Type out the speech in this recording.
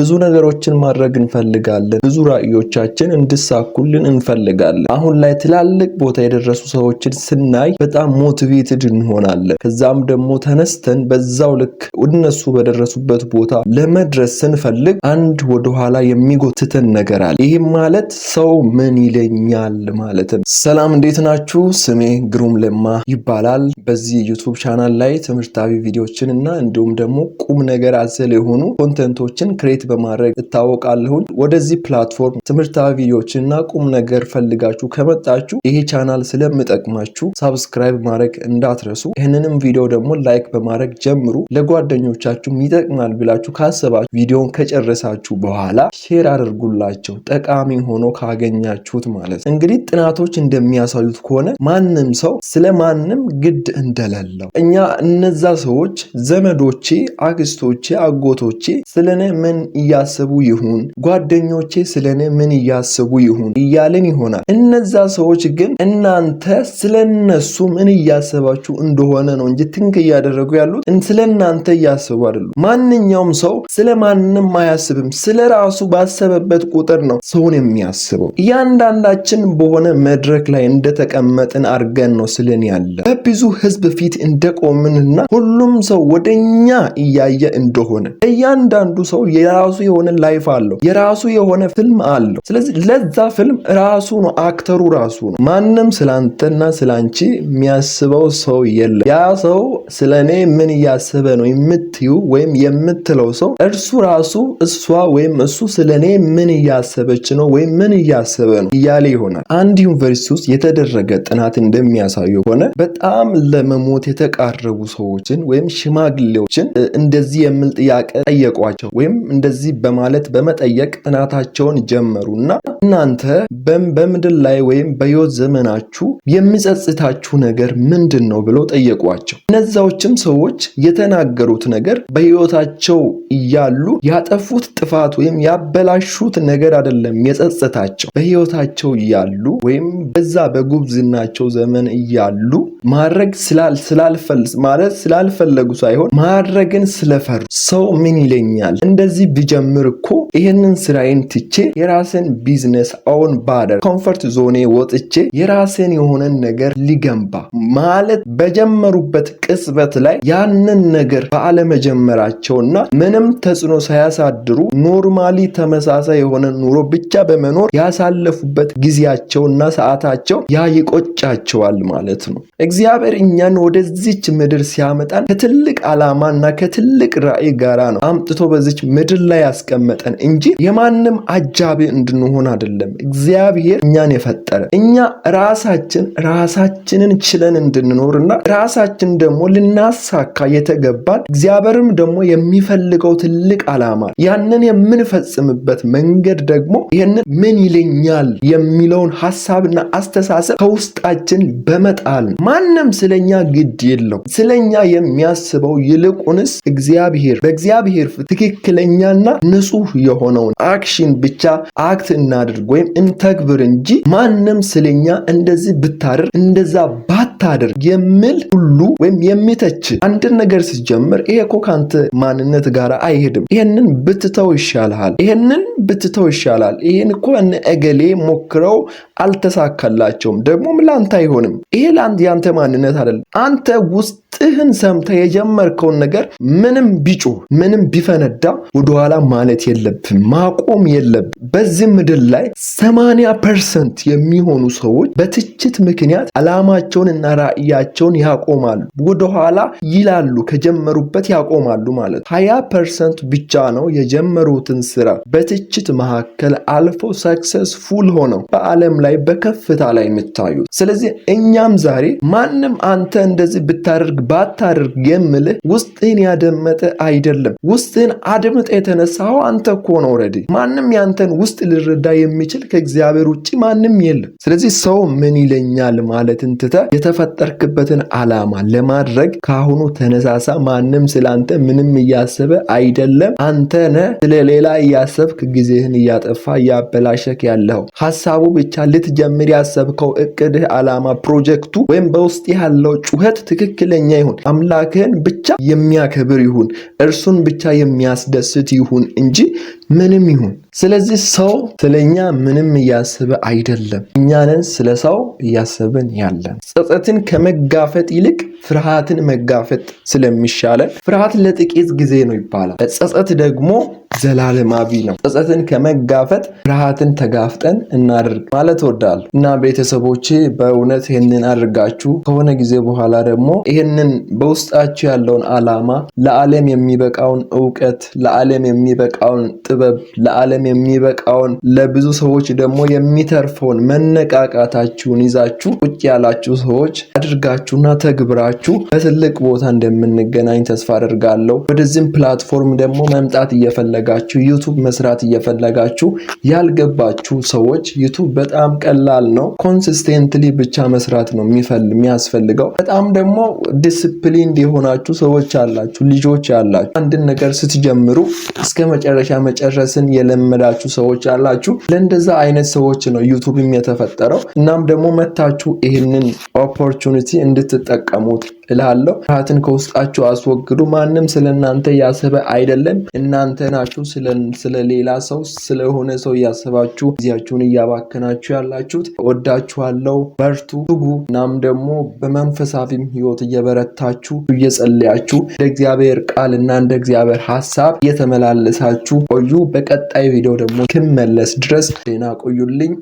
ብዙ ነገሮችን ማድረግ እንፈልጋለን። ብዙ ራዕዮቻችን እንዲሳኩልን እንፈልጋለን። አሁን ላይ ትላልቅ ቦታ የደረሱ ሰዎችን ስናይ በጣም ሞቲቬትድ እንሆናለን። ከዛም ደግሞ ተነስተን በዛው ልክ እነሱ በደረሱበት ቦታ ለመድረስ ስንፈልግ አንድ ወደኋላ የሚጎትተን ነገር አለ። ይህም ማለት ሰው ምን ይለኛል ማለት ነው። ሰላም እንዴት ናችሁ? ስሜ ግሩም ለማ ይባላል። በዚህ ዩቲዩብ ቻናል ላይ ትምህርታዊ ቪዲዮዎችን እና እንዲሁም ደግሞ ቁም ነገር አዘል የሆኑ ኮንተንቶችን ክሬት በማድረግ እታወቃለሁ። ወደዚህ ፕላትፎርም ትምህርታዊ ቪዲዮዎችን እና ቁም ነገር ፈልጋችሁ ከመጣችሁ ይሄ ቻናል ስለሚጠቅማችሁ ሳብስክራይብ ማድረግ እንዳትረሱ። ይህንንም ቪዲዮ ደግሞ ላይክ በማድረግ ጀምሩ። ለጓደኞቻችሁ ይጠቅማል ብላችሁ ካሰባችሁ ቪዲዮን ከጨረሳችሁ በኋላ ሼር አድርጉላቸው፣ ጠቃሚ ሆኖ ካገኛችሁት ማለት ነው። እንግዲህ ጥናቶች እንደሚያሳዩት ከሆነ ማንም ሰው ስለማንም ግድ እንደሌለው እኛ እነዛ ሰዎች ዘመዶቼ፣ አክስቶቼ፣ አጎቶቼ ስለኔ ምን እያሰቡ ይሁን፣ ጓደኞቼ ስለኔ ምን እያሰቡ ይሁን እያልን ይሆናል። እነዛ ሰዎች ግን እናንተ ስለነሱ ምን እያሰባችሁ እንደሆነ ነው እንጂ ትንክ እያደረጉ ያሉት ስለናንተ እያሰቡ አይደሉም። ማንኛውም ሰው ስለማንም አያስብም። ስለራሱ ባሰበበት ቁጥር ነው ሰውን የሚያስበው። እያንዳንዳችን በሆነ መድረክ ላይ እንደተቀመጥን አርገን ነው ስለን ያለ በብዙ ህዝብ ፊት እንደቆምንና ሁሉም ሰው ወደኛ እያየ እንደሆነ እያንዳንዱ ሰው የራሱ የሆነ ላይፍ አለው፣ የራሱ የሆነ ፊልም አለው። ስለዚህ ለዛ ፊልም ራሱ ነው አክተሩ ራሱ ነው። ማንም ስላንተና ስላንቺ የሚያስበው ሰው የለም። ያ ሰው ስለኔ ምን እያሰበ ነው የምትዩ ወይም የምትለው ሰው እርሱ ራሱ እሷ ወይም እሱ ስለኔ ምን እያሰበች ነው ወይም ምን እያሰበ ነው እያለ ይሆናል። አንድ ዩኒቨርሲቲ ውስጥ የተደረገ ጥናት እንደሚያሳየው ሆነ በጣም ለመሞት የተቃረቡ ሰዎችን ወይም ሽማግሌዎችን እንደዚህ የሚል ጥያቄ ጠየቋቸው ወይም እንደዚህ በማለት በመጠየቅ ጥናታቸውን ጀመሩና እናንተ በምድር ላይ ወይም በሕይወት ዘመናችሁ የሚጸጽታችሁ ነገር ምንድን ነው ብለው ጠየቋቸው። እነዛዎችም ሰዎች የተናገሩት ነገር በሕይወታቸው እያሉ ያጠፉት ጥፋት ወይም ያበላሹት ነገር አይደለም የጸጸታቸው። በሕይወታቸው እያሉ ወይም በዛ በጉብዝናቸው ዘመን እያሉ ማድረግ ስላልፈለጉ ሳይሆን ማድረግን ስለፈሩ ሰው ምን ይለኛል፣ እንደዚህ ብጀምር እኮ ይሄንን ስራዬን ትቼ የራሴን ቢዝነስ አውን ባደር ኮምፈርት ዞኔ ወጥቼ የራሴን የሆነን ነገር ሊገንባ ማለት በጀመሩበት ቅጽበት ላይ ያንን ነገር ባለመጀመራቸውና ምንም ተጽዕኖ ሳያሳድሩ ኖርማሊ ተመሳሳይ የሆነ ኑሮ ብቻ በመኖር ያሳለፉበት ጊዜያቸውና ሰዓታቸው ያ ይቆጫቸዋል ማለት ነው። እግዚአብሔር እኛን ወደዚች ምድር ሲያመጣን ከትልቅ ዓላማና ከትልቅ ራዕይ ጋራ ነው አምጥቶ በዚች ምድር ላይ ያስቀመጠን እንጂ የማንም አጃቢ እንድንሆን አይደለም። እግዚአብሔር እኛን የፈጠረ እኛ ራሳችንን ችለን እንድንኖርና ራሳችን ደግሞ ልናሳካ የተገባን እግዚአብሔርም ደግሞ የሚፈልገው ትልቅ ዓላማ ያንን የምንፈጽምበት መንገድ ደግሞ ይህንን ምን ይለኛል የሚለውን ሐሳብና አስተሳሰብ ከውስጣችን በመጣል ማንም ስለኛ ግድ የለው። ስለኛ የሚያስበው ይልቁንስ እግዚአብሔር በእግዚአብሔር ትክክለኛና ንጹህ የሆነውን አክሽን ብቻ አክት እናድርግ ወይም እንተግብር እንጂ ማንም ስለኛ እንደዚህ ብታደርግ እንደዛ ባታደርግ የሚል ሁሉ ወይም የሚተች አንድን ነገር ሲጀምር ይሄ እኮ ካንተ ማንነት ጋር አይሄድም፣ ይሄንን ብትተው ይሻላል፣ ይሄን እኮ እገሌ ሞክረው አልተሳካላቸውም፣ ደግሞም ላንተ አይሆንም፣ ይሄ ያንተ ማንነት አይደለም። አንተ ውስጥህን ሰምተህ የጀመርከውን ነገር ምንም ቢጮህ ምንም ቢፈነዳ ወደኋላ ማለት የለብም፣ ማቆም የለብም። በዚህ ምድር ላይ 80% የሚሆኑ ሰዎች በትችት ምክንያት ዓላማቸውን እና ራዕያቸውን ያቆማሉ፣ ወደኋላ ይላሉ፣ ከጀመሩበት ያቆማሉ ማለት። 20% ብቻ ነው የጀመሩትን ስራ በትችት መካከል አልፎ ሰክሰስፉል ሆነው በዓለም ላይ በከፍታ ላይ የምታዩት። ስለዚህ እኛም ዛሬ ማንም አንተ እንደዚህ ብታደርግ ባታደርግ የምልህ ውስጥህን ያደመጠ አይደለም። ውስጥህን አድምጠ የተነሳው አንተ እኮ ነው። ኦልሬዲ ማንም ያንተን ውስጥ ሊረዳ የሚችል ከእግዚአብሔር ውጪ ማንም የለም። ስለዚህ ሰው ምን ይለኛል ማለትን ትተህ የተፈጠርክበትን ዓላማ ለማድረግ ካሁኑ ተነሳሳ። ማንም ስላንተ ምንም እያሰበ አይደለም። አንተ ነህ ስለሌላ እያሰብክ ጊዜህን እያጠፋ እያበላሸክ ያለው። ሐሳቡ ብቻ ልትጀምር ያሰብከው እቅድህ፣ ዓላማ፣ ፕሮጀክቱ ወይም በውስጥ ያለው ጩኸት ትክክለኛ ይሁን፣ አምላክህን ብቻ የሚያከብር ይሁን፣ እርሱን ብቻ የሚያስደስት ይሁን እንጂ ምንም ይሁን። ስለዚህ ሰው ስለኛ ምንም እያሰበ አይደለም፣ እኛ ነን ስለ ሰው እያሰብን ያለን። ጸጸትን ከመጋፈጥ ይልቅ ፍርሃትን መጋፈጥ ስለሚሻለን ፍርሃት ለጥቂት ጊዜ ነው ይባላል፣ ጸጸት ደግሞ ዘላለማዊ ነው። ጸጸትን ከመጋፈጥ ፍርሃትን ተጋፍጠን እናድርግ ማለት እወዳለሁ። እና ቤተሰቦቼ በእውነት ይህንን አድርጋችሁ ከሆነ ጊዜ በኋላ ደግሞ ይህንን በውስጣችሁ ያለውን ዓላማ፣ ለዓለም የሚበቃውን እውቀት፣ ለዓለም የሚበቃውን ጥበብ፣ ለዓለም የሚበቃውን ለብዙ ሰዎች ደግሞ የሚተርፈውን መነቃቃታችሁን ይዛችሁ ቁጭ ያላችሁ ሰዎች አድርጋችሁና ተግብራችሁ በትልቅ ቦታ እንደምንገናኝ ተስፋ አደርጋለሁ። ወደዚህም ፕላትፎርም ደግሞ መምጣት እየፈለጋችሁ ዩቱብ መስራት እየፈለጋችሁ ያልገባችሁ ሰዎች ዩቱብ በጣም ቀላል ነው። ኮንሲስቴንትሊ ብቻ መስራት ነው የሚያስፈልገው። በጣም ደግሞ ዲስፕሊን የሆናችሁ ሰዎች አላችሁ፣ ልጆች ያላችሁ አንድን ነገር ስትጀምሩ እስከ መጨረሻ መጨረስን የለመዳችሁ ሰዎች አላችሁ። ለእንደዛ አይነት ሰዎች ነው ዩቱብም የተፈጠረው። እናም ደግሞ መታችሁ ይህንን ኦፖርቹኒቲ እንድትጠቀሙት እላለሁ። ፍርሃትን ከውስጣችሁ አስወግዱ። ማንም ስለናንተ ያሰበ አይደለም፣ እናንተ ናችሁ ስለሌላ ሰው ስለሆነ ሰው ያሰባችሁ ጊዜያችሁን እያባከናችሁ ያላችሁት። ወዳችኋለሁ፣ በርቱ፣ ትጉ። እናም ደግሞ በመንፈሳዊም ህይወት እየበረታችሁ እየጸለያችሁ እንደ እግዚአብሔር ቃል እና እንደ እግዚአብሔር ሐሳብ እየተመላለሳችሁ ቆዩ። በቀጣይ ቪዲዮ ደግሞ ክመለስ ድረስ ጤና ቆዩልኝ።